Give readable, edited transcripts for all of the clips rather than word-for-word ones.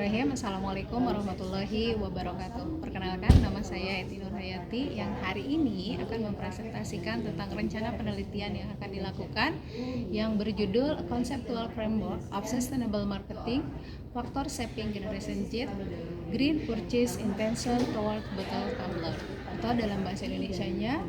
Bismillahirrahmanirrahim. Assalamualaikum warahmatullahi wabarakatuh. Perkenalkan, nama saya Eti Nurhayati yang hari ini akan mempresentasikan tentang rencana penelitian yang akan dilakukan yang berjudul Conceptual Framework of Sustainable Marketing, Factor Shaping Generation Z, Green Purchase Intention Toward Bottle Tumbler, atau dalam bahasa Indonesianya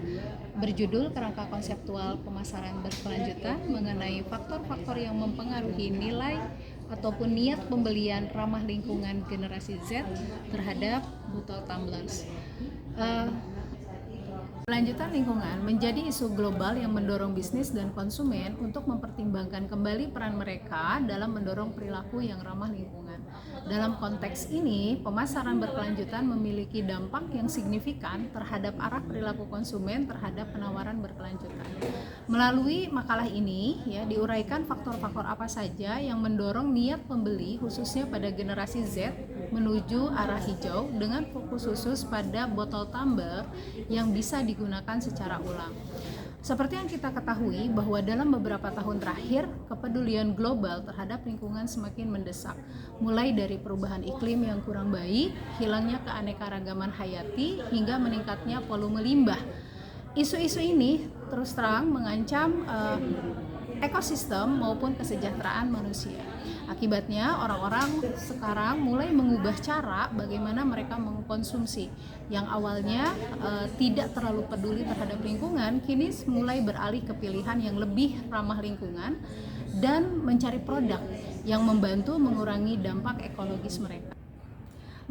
berjudul Kerangka Konseptual Pemasaran Berkelanjutan mengenai faktor-faktor yang mempengaruhi nilai ataupun niat pembelian ramah lingkungan generasi Z terhadap botol tumblers. Kelanjutan lingkungan menjadi isu global yang mendorong bisnis dan konsumen untuk mempertimbangkan kembali peran mereka dalam mendorong perilaku yang ramah lingkungan. Dalam konteks ini, pemasaran berkelanjutan memiliki dampak yang signifikan terhadap arah perilaku konsumen terhadap penawaran berkelanjutan. Melalui makalah ini, diuraikan faktor-faktor apa saja yang mendorong niat pembeli khususnya pada generasi Z menuju arah hijau dengan fokus khusus pada botol tumbler yang bisa digunakan secara ulang. Seperti yang kita ketahui bahwa dalam beberapa tahun terakhir, kepedulian global terhadap lingkungan semakin mendesak, mulai dari perubahan iklim yang kurang baik, hilangnya keanekaragaman hayati, hingga meningkatnya volume limbah. Isu-isu ini terus terang mengancam ekosistem maupun kesejahteraan manusia. Akibatnya, orang-orang sekarang mulai mengubah cara bagaimana mereka mengkonsumsi. Yang awalnya tidak terlalu peduli terhadap lingkungan, kini mulai beralih ke pilihan yang lebih ramah lingkungan dan mencari produk yang membantu mengurangi dampak ekologis mereka.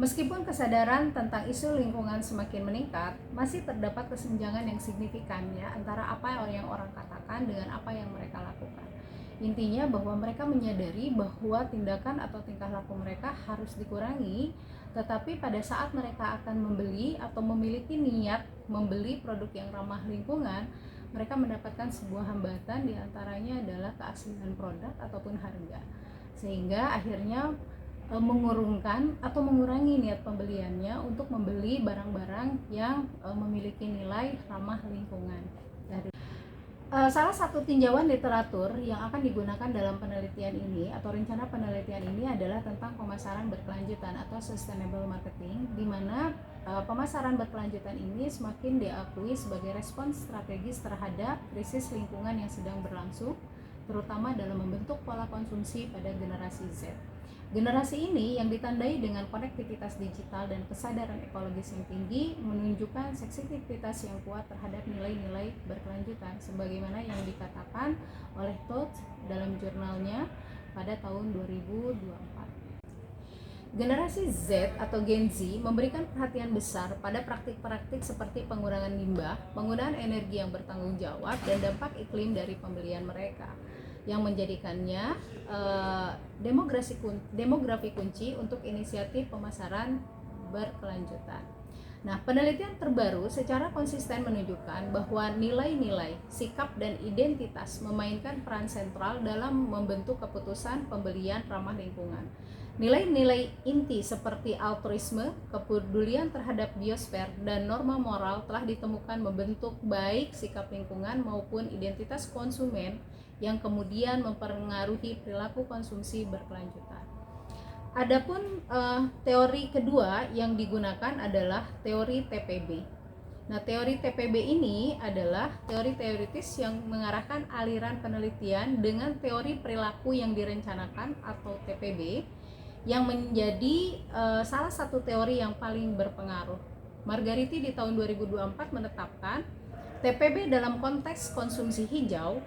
Meskipun kesadaran tentang isu lingkungan semakin meningkat, masih terdapat kesenjangan yang signifikan antara apa yang orang katakan dengan apa yang mereka lakukan. Intinya bahwa mereka menyadari bahwa tindakan atau tingkah laku mereka harus dikurangi, tetapi pada saat mereka akan membeli atau memiliki niat membeli produk yang ramah lingkungan, mereka mendapatkan sebuah hambatan, diantaranya adalah keaslian produk ataupun harga, sehingga akhirnya mengurungkan atau mengurangi niat pembeliannya untuk membeli barang-barang yang memiliki nilai ramah lingkungan. Salah satu tinjauan literatur yang akan digunakan dalam penelitian ini atau rencana penelitian ini adalah tentang pemasaran berkelanjutan atau sustainable marketing, di mana pemasaran berkelanjutan ini semakin diakui sebagai respons strategis terhadap krisis lingkungan yang sedang berlangsung, terutama dalam membentuk pola konsumsi pada generasi Z. Generasi ini yang ditandai dengan konektivitas digital dan kesadaran ekologis yang tinggi menunjukkan sensitivitas yang kuat terhadap nilai-nilai berkelanjutan sebagaimana yang dikatakan oleh Todd dalam jurnalnya pada tahun 2024. Generasi Z atau Gen Z memberikan perhatian besar pada praktik-praktik seperti pengurangan limbah, penggunaan energi yang bertanggung jawab, dan dampak iklim dari pembelian mereka, yang menjadikannya demografi kunci untuk inisiatif pemasaran berkelanjutan. Nah, penelitian terbaru secara konsisten menunjukkan bahwa nilai-nilai, sikap, dan identitas memainkan peran sentral dalam membentuk keputusan pembelian ramah lingkungan. Nilai-nilai inti seperti altruisme, kepedulian terhadap biosfer, dan norma moral telah ditemukan membentuk baik sikap lingkungan maupun identitas konsumen yang kemudian mempengaruhi perilaku konsumsi berkelanjutan. Adapun teori kedua yang digunakan adalah teori TPB. Nah, teori TPB ini adalah teori teoritis yang mengarahkan aliran penelitian dengan teori perilaku yang direncanakan atau TPB, yang menjadi salah satu teori yang paling berpengaruh. Margariti di tahun 2024 menetapkan TPB dalam konteks konsumsi hijau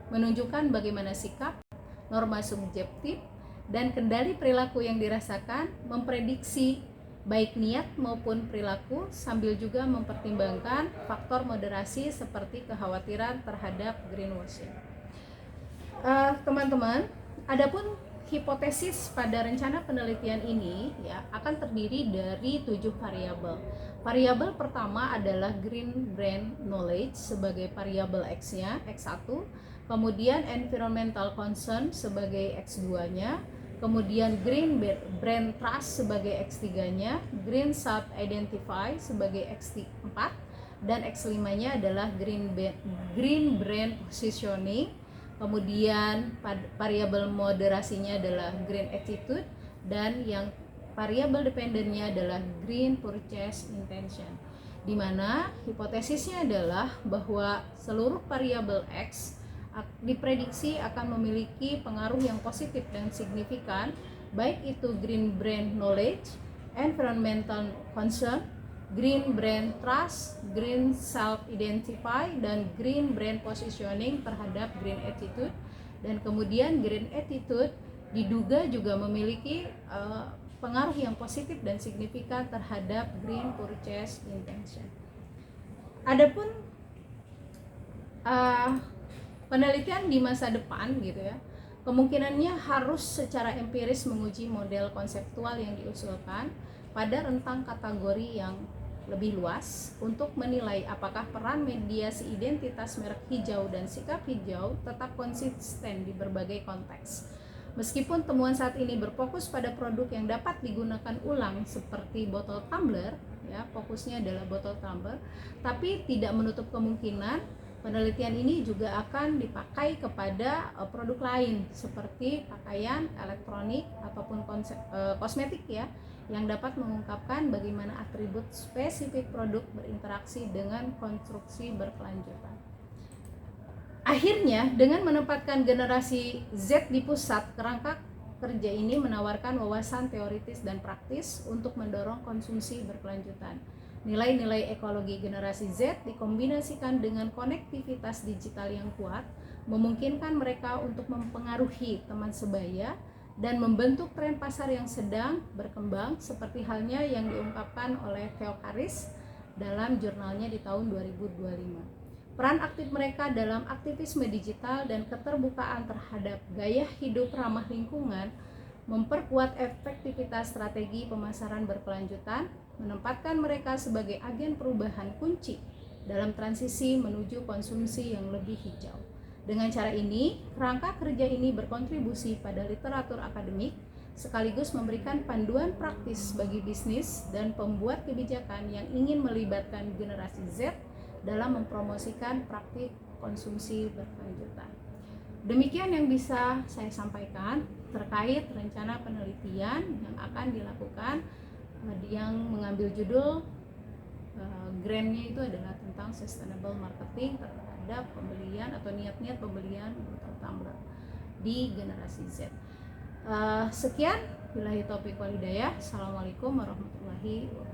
menunjukkan bagaimana sikap, norma subjektif, dan kendali perilaku yang dirasakan memprediksi baik niat maupun perilaku, sambil juga mempertimbangkan faktor moderasi seperti kekhawatiran terhadap greenwashing. Teman-teman, adapun hipotesis pada rencana penelitian ini akan terdiri dari 7 variabel. Variabel pertama adalah green brand knowledge sebagai variabel X-nya, X1, kemudian environmental concern sebagai X2-nya, kemudian green brand trust sebagai X3-nya, green self identify sebagai X4, dan X5-nya adalah green brand positioning. Kemudian variabel moderasinya adalah green attitude, dan yang variabel dependennya adalah green purchase intention, di mana hipotesisnya adalah bahwa seluruh variabel X diprediksi akan memiliki pengaruh yang positif dan signifikan, baik itu green brand knowledge, environmental concern, green brand trust, green self-identify, dan green brand positioning terhadap green attitude. Dan kemudian green attitude diduga juga memiliki pengaruh yang positif dan signifikan terhadap green purchase intention. Adapun penelitian di masa depan gitu ya, kemungkinannya harus secara empiris menguji model konseptual yang diusulkan pada rentang kategori yang lebih luas untuk menilai apakah peran mediasi identitas merek hijau dan sikap hijau tetap konsisten di berbagai konteks. Meskipun temuan saat ini berfokus pada produk yang dapat digunakan ulang seperti botol tumbler, ya, fokusnya adalah botol tumbler, tapi tidak menutup kemungkinan penelitian ini juga akan dipakai kepada produk lain seperti pakaian, elektronik, ataupun kosmetik ya, yang dapat mengungkapkan bagaimana atribut spesifik produk berinteraksi dengan konstruksi berkelanjutan. Akhirnya, dengan menempatkan generasi Z di pusat, kerangka kerja ini menawarkan wawasan teoritis dan praktis untuk mendorong konsumsi berkelanjutan. Nilai-nilai ekologi generasi Z dikombinasikan dengan konektivitas digital yang kuat, memungkinkan mereka untuk mempengaruhi teman sebaya dan membentuk tren pasar yang sedang berkembang, seperti halnya yang diungkapkan oleh Theo Karis dalam jurnalnya di tahun 2025. Peran aktif mereka dalam aktivisme digital dan keterbukaan terhadap gaya hidup ramah lingkungan memperkuat efektivitas strategi pemasaran berkelanjutan, menempatkan mereka sebagai agen perubahan kunci dalam transisi menuju konsumsi yang lebih hijau. Dengan cara ini, kerangka kerja ini berkontribusi pada literatur akademik, sekaligus memberikan panduan praktis bagi bisnis dan pembuat kebijakan yang ingin melibatkan generasi Z dalam mempromosikan praktik konsumsi berkelanjutan. Demikian yang bisa saya sampaikan terkait rencana penelitian yang akan dilakukan, yang mengambil judul grantnya itu adalah tentang sustainable marketing terhadap pembelian atau niat-niat pembelian botol tumbler di generasi Z. Sekian, billahi taufiq wal hidayah. Assalamualaikum warahmatullahi wabarakatuh.